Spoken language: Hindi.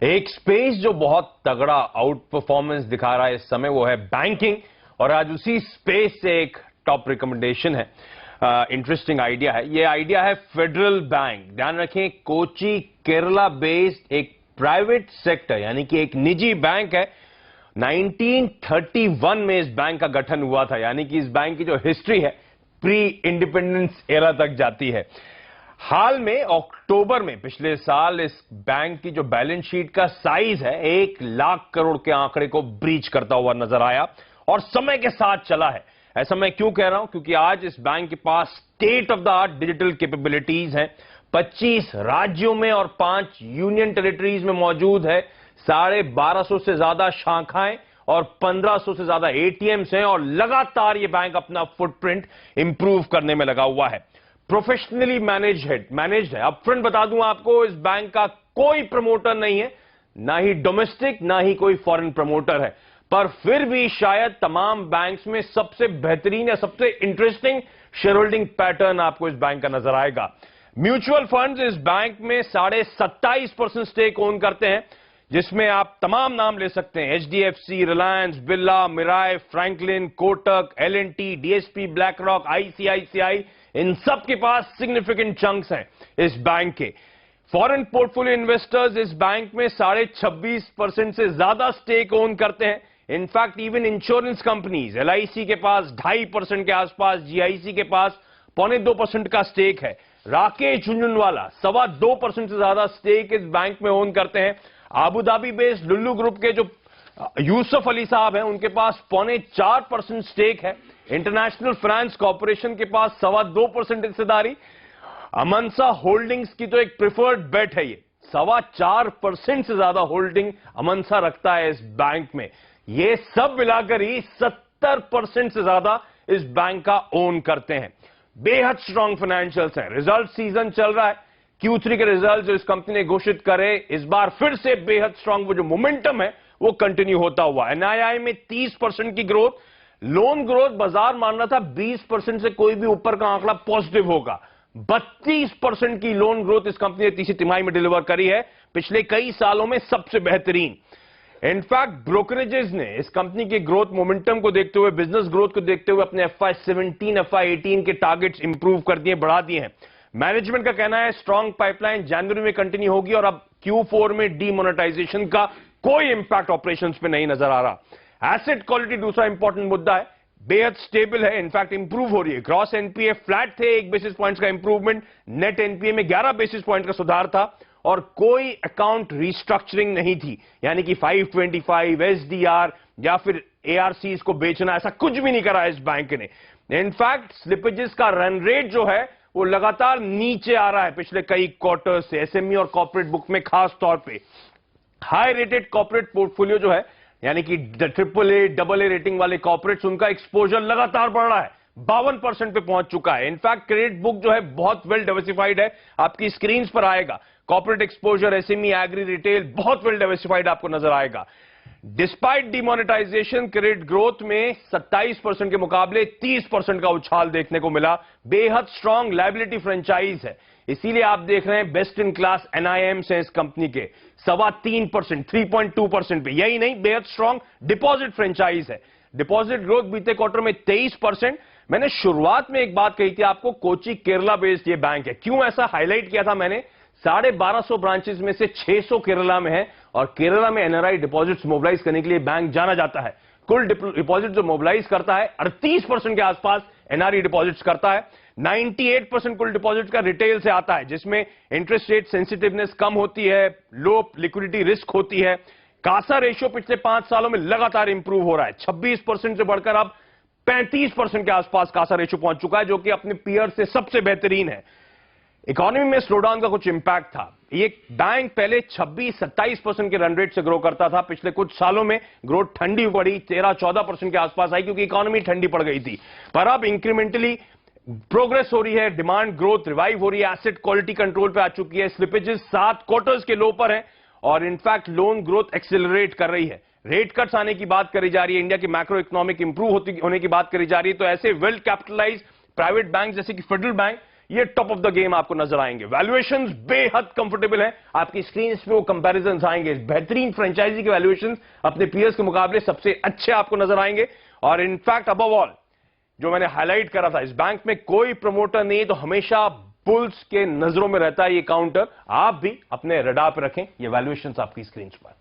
एक स्पेस जो बहुत तगड़ा आउट परफॉर्मेंस दिखा रहा है इस समय वो है बैंकिंग, और आज उसी स्पेस से एक टॉप रिकमेंडेशन है। इंटरेस्टिंग आइडिया है। ये आइडिया है फेडरल बैंक। ध्यान रखें, कोची केरला बेस्ड एक प्राइवेट सेक्टर यानी कि एक निजी बैंक है। 1931 में इस बैंक का गठन हुआ था, यानी कि इस बैंक की जो हिस्ट्री है प्री इंडिपेंडेंस एरा तक जाती है। हाल में अक्टूबर में पिछले साल इस बैंक की जो बैलेंस शीट का साइज है 1 लाख करोड़ के आंकड़े को ब्रीच करता हुआ नजर आया और समय के साथ चला है। ऐसा मैं क्यों कह रहा हूं? क्योंकि आज इस बैंक के पास state of the art digital capabilities हैं। 25 राज्यों में और 5 यूनियन टेरिटरीज में मौजूद है। 1250 से ज्यादा शाखाएं और 1500 से ज्यादा एटीएम्स हैं, और लगातार ये बैंक अपना फुटप्रिंट इंप्रूव करने में लगा हुआ है। प्रोफेशनली मैनेज्ड है। अब फ्रंट बता दूं आपको, इस बैंक का कोई प्रमोटर नहीं है, ना ही डोमेस्टिक ना ही कोई फॉरेन प्रमोटर है, पर फिर भी शायद तमाम बैंक्स में सबसे बेहतरीन या सबसे इंटरेस्टिंग शेयर होल्डिंग पैटर्न आपको इस बैंक का नजर आएगा। म्यूचुअल फंड्स इस बैंक में 27.5% स्टेक ओन करते हैं, जिसमें आप तमाम नाम ले सकते हैं। HDFC, Reliance, Birla, Mirae, Franklin, Kotak, LNT, DSP, BlackRock, ICICI, इन सब के पास सिग्निफिकेंट चंक्स हैं इस बैंक के। फॉरेन पोर्टफोलियो इन्वेस्टर्स इस बैंक में 26.5% से ज्यादा स्टेक ओन करते हैं। In fact even insurance companies, LIC के पास 2.5% के आसपास, जीआईसी के पास 0.25% का स्टेक है। राकेश झुंझुनवाला 2.25% से ज्यादा स्टेक इस बैंक में ओन करते हैं। Abu Dhabi based Lulu group के जो यूसुफ अली साहब हैं, उनके पास 0.4% स्टेक है। इंटरनेशनल फाइनेंस कॉर्पोरेशन के पास 2.25% हिस्सेदारी। अमनसा होल्डिंग्स की तो एक प्रिफर्ड बेट है। ये 4.25% से ज्यादा होल्डिंग अमनसा रखता है इस बैंक में। ये सब मिलाकर ही 70% से ज्यादा इस बैंक का ओन करते हैं। बेहद स्ट्रांग फाइनेंशियल्स हैं। रिजल्ट सीजन चल रहा है। Q3 के रिजल्ट जो इस कंपनी ने घोषित करे, इस बार फिर से बेहद स्ट्रांग वो जो मोमेंटम है वो कंटिन्यू होता हुआ। एनआईआई में 30% की ग्रोथ। लोन ग्रोथ बाजार मान रहा था 20% से कोई भी ऊपर का आंकड़ा पॉजिटिव होगा। 32% की लोन ग्रोथ इस कंपनी ने तीसरी तिमाही में डिलीवर करी है, पिछले कई सालों में सबसे बेहतरीन। इनफैक्ट ब्रोकरेजेस ने इस कंपनी के ग्रोथ मोमेंटम को देखते हुए, बिजनेस ग्रोथ को देखते हुए अपने FY17, FY18 के टारगेट्स इंप्रूव कर दिए, बढ़ा दिए हैं। मैनेजमेंट का कहना है स्ट्रांग पाइपलाइन जनवरी में कंटिन्यू होगी और अब Q4 में डीमोनेटाइजेशन का कोई इंपैक्ट ऑपरेशंस पे नहीं नजर आ रहा। एसेट क्वालिटी दूसरा इंपॉर्टेंट मुद्दा है, बेहद स्टेबल है, इनफैक्ट इंप्रूव हो रही है। ग्रॉस एनपीए फ्लैट थे, 1 बेसिस पॉइंट्स का इंप्रूवमेंट। नेट एनपीए में 11 बेसिस पॉइंट का सुधार था और कोई अकाउंट रिस्ट्रक्चरिंग नहीं थी, यानी कि 525 एसडीआर या फिर एआरसीज को बेचना, ऐसा कुछ भी नहीं करा इस बैंक ने। इनफैक्ट स्लिपेजेस का रन रेट जो है वो लगातार नीचे आ रहा है पिछले कई क्वार्टर से, एसएमई और कॉर्पोरेट बुक में खास तौर पे। हाई रेटेड कॉर्पोरेट पोर्टफोलियो जो है, यानी कि AAA, AA रेटिंग वाले कॉर्पोरेट्स, उनका एक्सपोजर लगातार बढ़ रहा है, 52% पे पहुंच चुका है। इनफैक्ट क्रेडिट बुक जो है बहुत वेल डाइवर्सिफाइड है, आपकी स्क्रीन पर आएगा। Corporate exposure, SME, agri, retail बहुत वेल डाइवर्सिफाइड आपको नजर आएगा। डिस्पाइट डिमोनेटाइजेशन, क्रेडिट ग्रोथ में 27% के मुकाबले 30% का उछाल देखने को मिला। बेहद स्ट्रांग लायबिलिटी फ्रेंचाइज है, इसीलिए आप देख रहे हैं बेस्ट इन क्लास एनआईएम्स हैं इस कंपनी के 3.25%, 3.2% पे। यही नहीं, बेहद स्ट्रांग डिपॉजिट फ्रेंचाइज है। डिपॉजिट ग्रोथ बीते क्वार्टर में 23%। मैंने शुरुआत में एक बात कही थी आपको, कोची केरला बेस्ड ये बैंक है। क्यों ऐसा हाईलाइट किया था मैंने? 1250 ब्रांचेस में से 600 केरला में है, और केरला में एनआरआई डिपॉजिट्स मोबिलाइज करने के लिए बैंक जाना जाता है। कुल डिपॉजिट जो मोबिलाइज करता है 38% के आसपास एनआरई डिपॉजिट्स करता है। 98% कुल डिपॉजिट का रिटेल से आता है, जिसमें इंटरेस्ट रेट सेंसिटिवनेस कम होती है, लो लिक्विडिटी रिस्क होती है। कासा रेशियो पिछले 5 सालों में लगातार इंप्रूव हो रहा है, 26% से बढ़कर अब 35% के आसपास कासा रेशियो पहुंच चुका है, जो कि अपने पीयर से सबसे बेहतरीन है। इकोनॉमी में स्लोडाउन का कुछ इंपैक्ट था। ये बैंक पहले 26-27% के रन रेट से ग्रो करता था, पिछले कुछ सालों में ग्रोथ ठंडी पड़ी, 13-14% के आसपास आई, क्योंकि इकोनॉमी ठंडी पड़ गई थी। पर अब इंक्रीमेंटली प्रोग्रेस हो रही है, डिमांड ग्रोथ रिवाइव हो रही है, एसेट क्वालिटी कंट्रोल पे आ चुकी है, स्लिपेजेस 7 क्वार्टर्स के लो पर है, और इनफैक्ट लोन ग्रोथ एक्सेलरेट कर रही है। रेट कट्स आने की बात करी जा रही है, इंडिया की मैक्रो इकोनॉमिक इंप्रूव होने की बात करी जा रही है। तो ऐसे वेल कैपिटलाइज प्राइवेट बैंक जैसे कि फेडरल बैंक ये टॉप ऑफ द गेम आपको नजर आएंगे। वैल्यूएशंस बेहद कंफर्टेबल हैं, आपकी स्क्रीन पे वो कंपैरिजंस आएंगे। बेहतरीन फ्रेंचाइजी के वैल्यूएशंस अपने पीयर्स के मुकाबले सबसे अच्छे आपको नजर आएंगे। और इनफैक्ट अबव ऑल जो मैंने हाईलाइट करा था, इस बैंक में कोई प्रमोटर नहीं, तो हमेशा बुल्स के नजरों में रहता है ये काउंटर। आप भी अपने रडार पर रखें ये वैल्यूएशंस आपकी स्क्रीन पर।